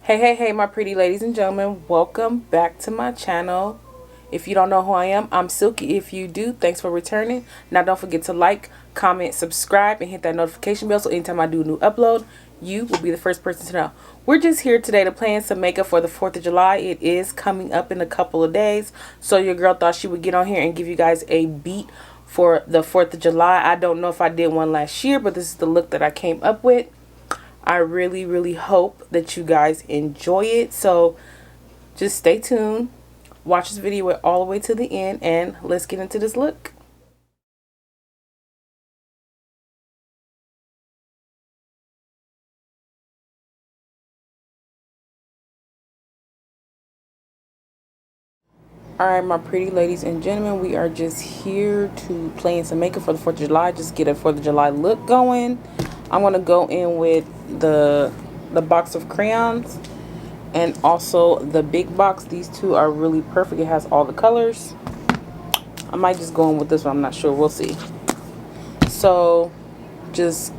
Hey, my pretty ladies and gentlemen, welcome back to my channel. If you don't know who I am, I'm Silky. If you do, thanks for returning. Now don't forget to like, comment, subscribe, and hit that notification bell so anytime I do a new upload, you will be the first person to know. We're just here today to plan some makeup for the 4th of July. It is coming up in a couple of days, so your girl thought she would get on here and give you guys a beat for the 4th of July. I don't know if I did one last year, but this is the look that I came up with. I really hope that you guys enjoy it. So just stay tuned. Watch this video all the way to the end and let's get into this look. Alright, my pretty ladies and gentlemen, we are just here to plan some makeup for the 4th of July. Just get a 4th of July look going. I'm going to go in with the box of crayons and also the big box. These two are really perfect. It has all the colors. I might just go in with this one. I'm not sure. We'll see. So just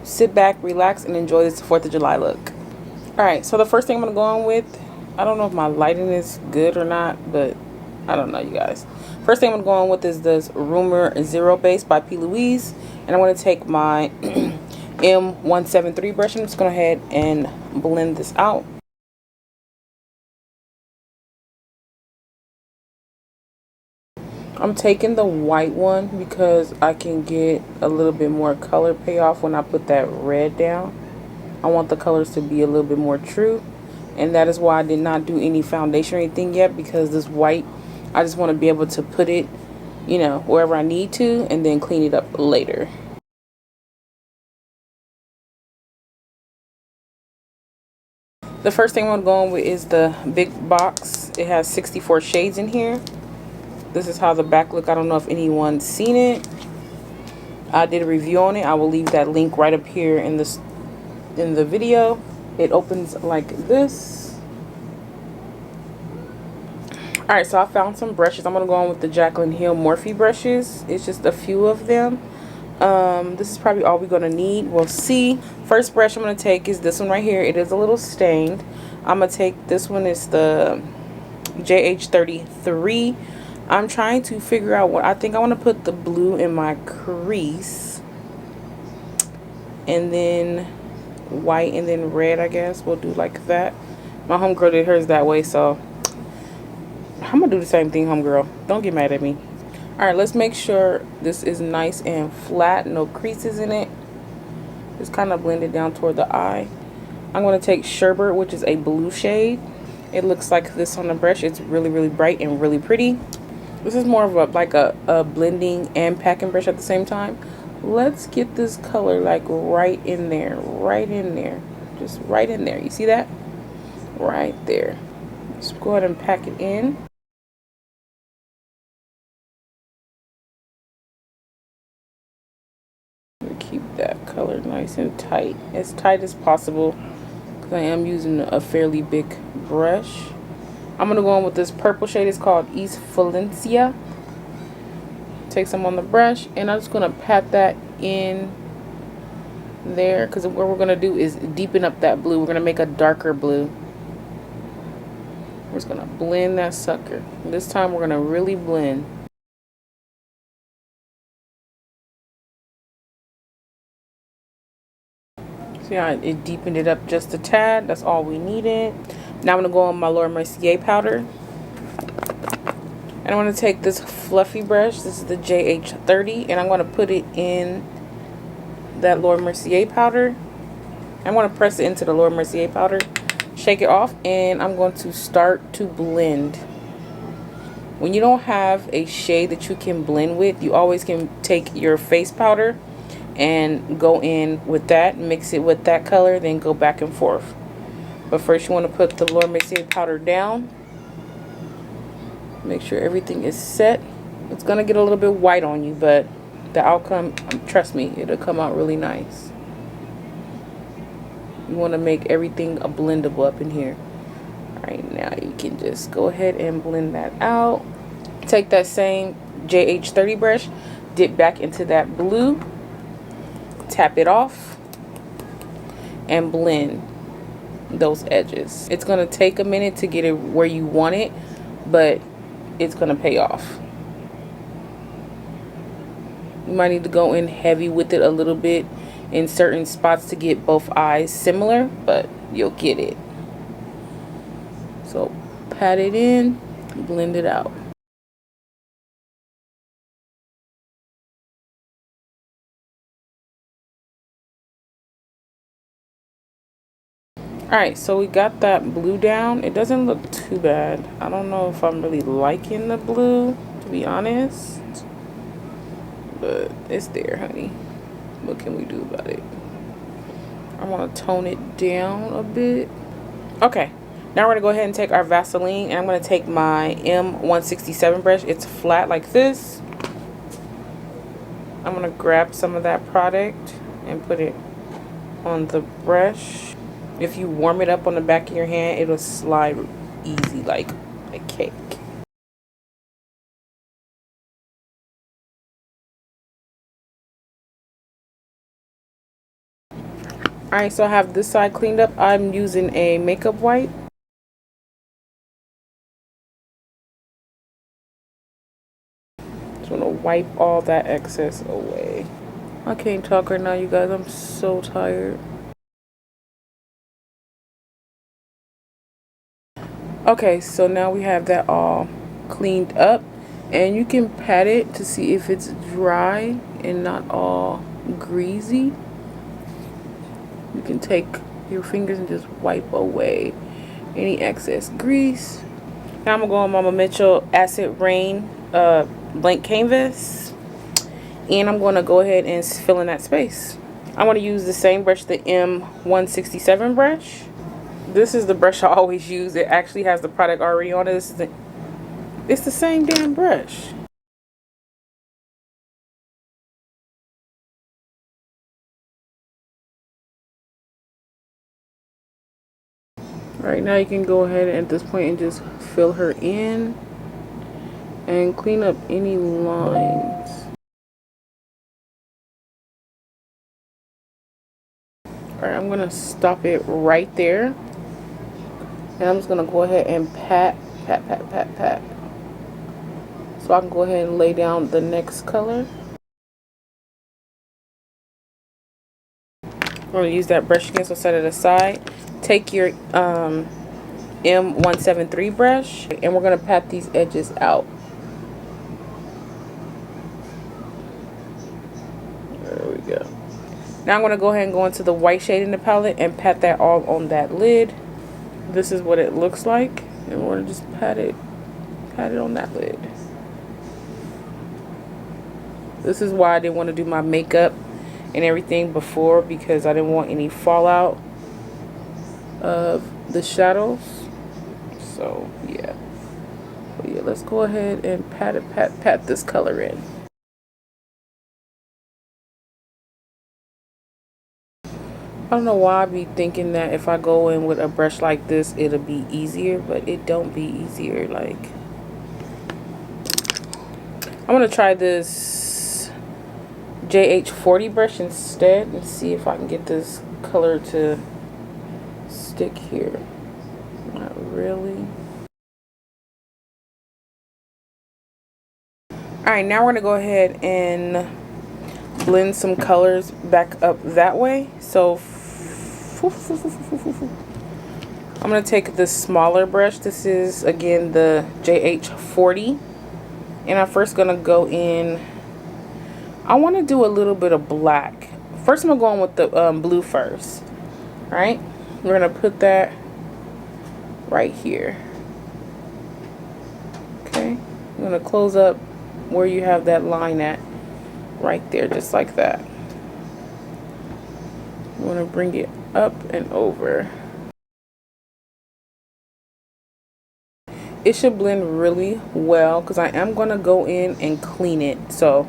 sit back, relax, and enjoy this 4th of July look. Alright, so the first thing I'm going to go in with, I don't know if my lighting is good or not, but I don't know, you guys. First thing I'm going to go in with is this Rumor Zero Base by Louise. And I'm going to take my M173 brush. I'm just going to go ahead and blend this out. I'm taking the white one because I can get a little bit more color payoff when I put that red down. I want the colors to be a little bit more true. And that is why I did not do any foundation or anything yet, because this white, I just want to be able to put it, you know, wherever I need to and then clean it up later. The first thing I'm going with is the big box. It has 64 shades in here. This is how the back look. I don't know if anyone's seen it. I did a review on it. I will leave that link right up here in the video. It opens like this. Alright, so I found some brushes. I'm going to go on with the Jaclyn Hill Morphe brushes. It's just a few of them. This is probably all we're going to need. We'll see. First brush I'm going to take is this one right here. It is a little stained. I'm going to take this one. It's the JH33. I'm trying to figure out what I think. I want to put the blue in my crease. And then white and then red, I guess. We'll do like that. My homegirl did hers that way, so I'm going to do the same thing, homegirl. Don't get mad at me. Alright, let's make sure this is nice and flat. No creases in it. Just kind of blend it down toward the eye. I'm going to take Sherbert, which is a blue shade. It looks like this on the brush. It's really bright and really pretty. This is more of a blending and packing brush at the same time. Let's get this color like right in there. Right in there. Just right in there. You see that? Right there. Just go ahead and pack it in. Keep that color nice and tight as possible, because I am using a fairly big brush. I'm going to go on with this purple shade. It's called East Valencia. Take some on the brush, and I'm just going to pat that in there, because what we're going to do is deepen up that blue. We're going to make a darker blue. We're just going to blend that sucker. This time we're going to really blend. See how it deepened it up just a tad. That's all we needed. Now I'm going to go on my Laura Mercier powder. And I'm going to take this fluffy brush. This is the JH30. And I'm going to put it in that Laura Mercier powder. I'm going to press it into the Laura Mercier powder. Shake it off. And I'm going to start to blend. When you don't have a shade that you can blend with, you always can take your face powder and go in with that, mix it with that color, then go back and forth. But first you want to put the Laura Mercier powder down. Make sure everything is set. It's going to get a little bit white on you, but the outcome, trust me, it'll come out really nice. You want to make everything blendable up in here. Alright, now you can just go ahead and blend that out. Take that same JH30 brush, dip back into that blue. Tap it off and blend. those edges. It's gonna take a minute to get it where you want it, but it's gonna pay off. You might need to go in heavy with it a little bit in certain spots to get both eyes similar, but you'll get it. So pat it in, blend it out. Alright, so we got that blue down. It doesn't look too bad. I don't know if I'm really liking the blue, to be honest. But it's there, honey. What can we do about it? I want to tone it down a bit. Okay, now we're going to go ahead and take our Vaseline. And I'm going to take my M167 brush. It's flat like this. I'm going to grab some of that product and put it on the brush. If you warm it up on the back of your hand, it'll slide easy like a cake. Alright, so I have this side cleaned up. I'm using a makeup wipe. Just want to wipe all that excess away. I can't talk right now, you guys. I'm so tired. Okay, so now we have that all cleaned up, and you can pat it to see if it's dry and not all greasy. You can take your fingers and just wipe away any excess grease. Now I'm gonna go on Mama Mitchell Acid Rain blank canvas, and I'm gonna go ahead and fill in that space. I'm gonna use the same brush, the M167 brush. This is the brush I always use. It actually has the product already on it. It's the same damn brush. Right now you can go ahead and at this point and just fill her in and clean up any lines. Alright, I'm gonna stop it right there. And I'm just gonna go ahead and pat. So I can go ahead and lay down the next color. I'm gonna use that brush again, so set it aside. Take your M173 brush, and we're gonna pat these edges out. There we go. Now I'm gonna go ahead and go into the white shade in the palette and pat that all on that lid. This is what it looks like, and we're gonna just pat it on that lid. This is why I didn't want to do my makeup and everything before, because I didn't want any fallout of the shadows. So yeah, let's go ahead and pat this color in. I don't know why I be thinking that if I go in with a brush like this it'll be easier, but it don't be easier. Like, I'm gonna try this JH40 brush instead and see if I can get this color to stick here. Not really. Alright, now we're gonna go ahead and blend some colors back up that way. So I'm gonna take the smaller brush. This is again the JH40, and I'm first gonna go in. I want to do a little bit of black. First, I'm gonna go in with the blue first. All right, we're gonna put that right here. Okay, I'm gonna close up where you have that line at, right there, just like that. I'm gonna bring it up and over. It should blend really well because I am gonna go in and clean it. So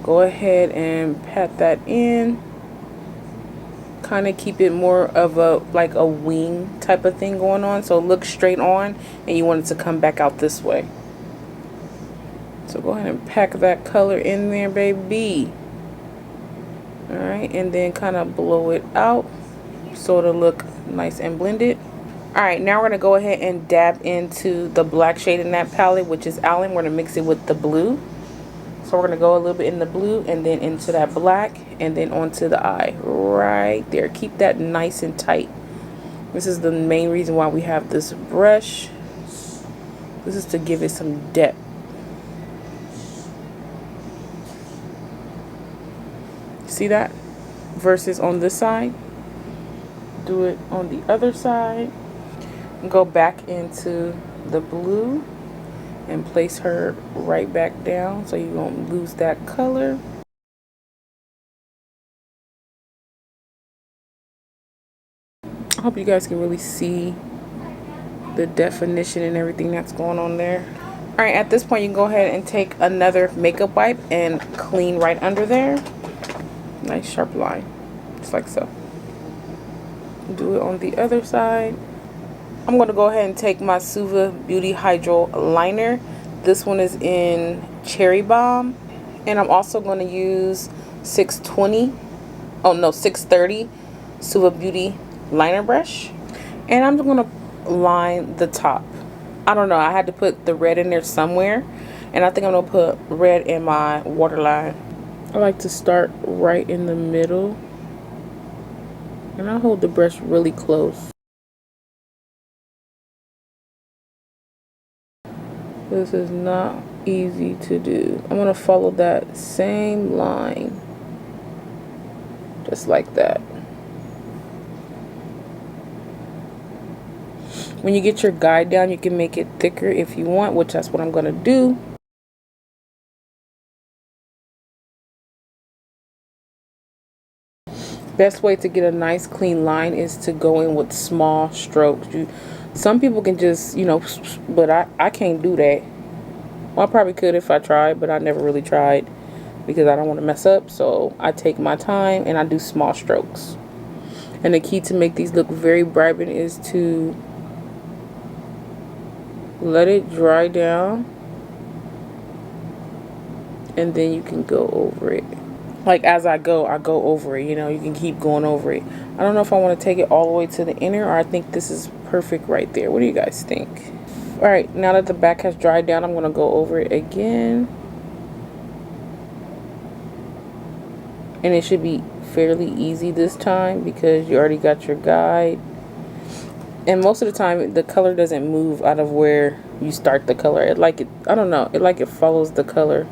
go ahead and pat that in. Kind of keep it more of a like a wing type of thing going on, so look straight on, and you want it to come back out this way. So go ahead and pack that color in there, baby. All right, and then kind of blow it out so it'll look nice and blended. Alright, now we're going to go ahead and dab into the black shade in that palette, which is Allen. We're going to mix it with the blue. So we're going to go a little bit in the blue and then into that black and then onto the eye right there. Keep that nice and tight. This is the main reason why we have this brush. This is to give it some depth. See that? Versus on this side. Do it on the other side. Go back into the blue and place her right back down so you won't lose that color. I hope you guys can really see the definition and everything that's going on there. Alright, at this point you can go ahead and take another makeup wipe and clean right under there. Nice sharp line, just like so. Do it on the other side. I'm going to go ahead and take my Suva Beauty Hydro Liner. This one is in Cherry Bomb. And I'm also going to use 630 Suva Beauty Liner Brush. And I'm going to line the top. I don't know, I had to put the red in there somewhere. And I think I'm going to put red in my waterline. I like to start right in the middle. And I hold the brush really close. This is not easy to do. I'm going to follow that same line. Just like that. When you get your guide down, you can make it thicker if you want, which that's what I'm going to do. Best way to get a nice clean line is to go in with small strokes. Some people can just, you know, but I can't do that. Well, I probably could if I tried, but I never really tried because I don't want to mess up. So I take my time and I do small strokes. And the key to make these look very vibrant is to let it dry down and then you can go over it. Like as I go over it, you know, you can keep going over it. I don't know if I want to take it all the way to the inner, or I think this is perfect right there. What do you guys think? All right, now that the back has dried down, I'm going to go over it again. And it should be fairly easy this time because you already got your guide. And most of the time, the color doesn't move out of where you start the color. I don't know, it follows the color.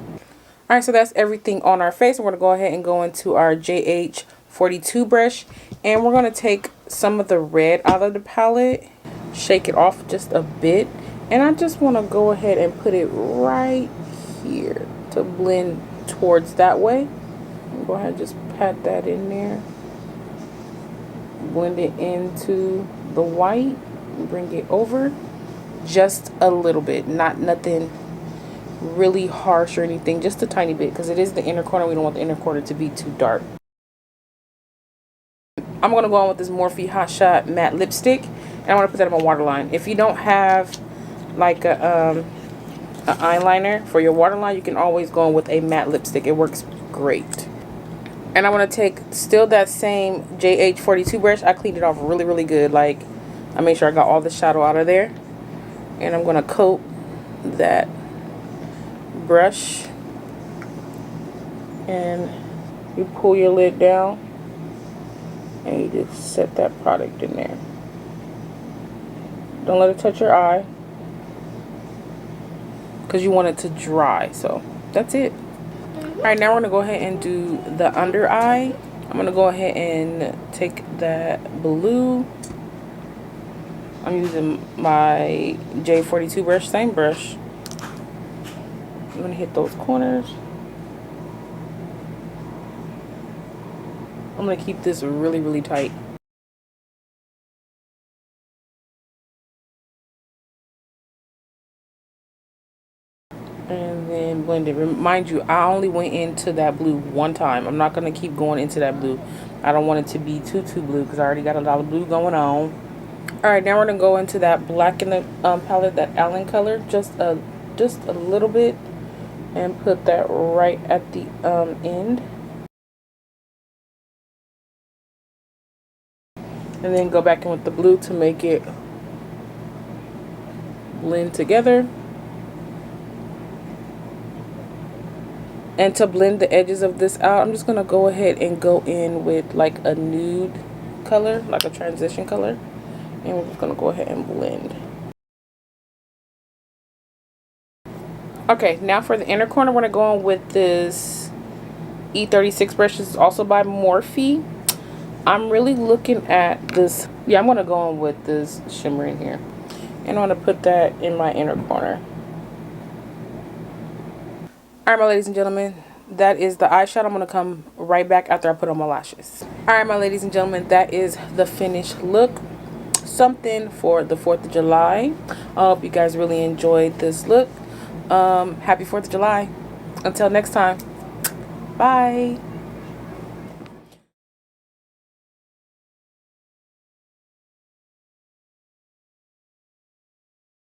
Alright, so that's everything on our face. We're going to go ahead and go into our JH42 brush. And we're going to take some of the red out of the palette. Shake it off just a bit. And I just want to go ahead and put it right here to blend towards that way. Go ahead and just pat that in there. Blend it into the white. Bring it over. Just a little bit. Nothing really harsh or anything, just a tiny bit because it is the inner corner. We don't want the inner corner to be too dark. I'm going to go on with this Morphe Hot Shot matte lipstick and I want to put that on my waterline. If you don't have like a eyeliner for your waterline, you can always go on with a matte lipstick. It works great. And I want to take still that same JH42 brush. I cleaned it off really good. Like I made sure I got all the shadow out of there, and I'm going to coat that brush, and you pull your lid down and you just set that product in there. Don't let it touch your eye because you want it to dry. So that's it. Alright, now we're going to go ahead and do the under eye. I'm going to go ahead and take that blue. I'm using my J42 brush, same brush. I'm going to hit those corners. I'm going to keep this really tight. And then blend it. Mind you, I only went into that blue one time. I'm not going to keep going into that blue. I don't want it to be too blue because I already got a lot of blue going on. Alright, now we're going to go into that black in the palette, that Allen color. Just a little bit. And put that right at the end. And then go back in with the blue to make it blend together. And to blend the edges of this out, I'm just going to go ahead and go in with like a nude color, like a transition color. And we're just going to go ahead and blend. Okay, now for the inner corner, we're going to go in with this E36 brush. This is also by Morphe. I'm really looking at this. Yeah, I'm going to go in with this shimmer in here. And I'm going to put that in my inner corner. Alright, my ladies and gentlemen, that is the eyeshadow. I'm going to come right back after I put on my lashes. Alright, my ladies and gentlemen, that is the finished look. Something for the 4th of July. I hope you guys really enjoyed this look. Happy 4th of July. Until next time. Bye.